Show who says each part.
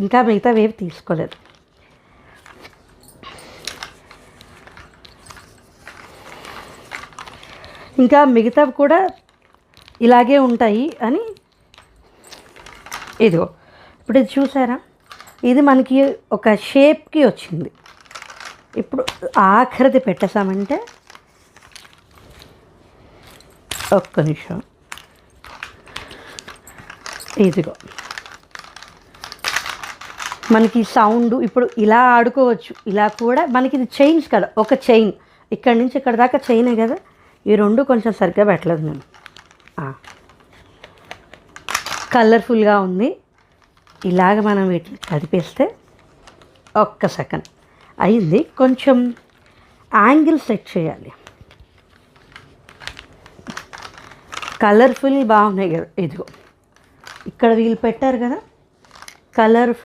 Speaker 1: ఇంకా మిగతావి ఏవి తీసుకోలేదు. ఇంకా మిగతావి కూడా ఇలాగే ఉంటాయి అని. ఇదిగో ఇప్పుడు ఇది చూసారా, ఇది మనకి ఒక షేప్కి వచ్చింది. ఇప్పుడు ఆఖరిది పెట్టేసామంటే, ఒక్క నిమిషం, ఇదిగో మనకి సౌండ్ ఇప్పుడు ఇలా ఆడుకోవచ్చు. ఇలా కూడా మనకి ఇది చైన్స్ కదా, ఒక చైన్ ఇక్కడి నుంచి ఇక్కడ దాకా చైనే కదా. ఈ రెండు కొంచెం సరిగ్గా పెట్టలేదు నేను. కలర్ఫుల్గా ఉంది. ఇలాగ మనం వీటిని కదిపేస్తే ఒక్క సెకండ్ అయింది. కొంచెం యాంగిల్ సెట్ చేయాలి. కలర్ఫుల్ బాగున్నాయి కదా. ఇదిగో ఇక్కడ వీళ్ళు పెట్టారు కదా కలర్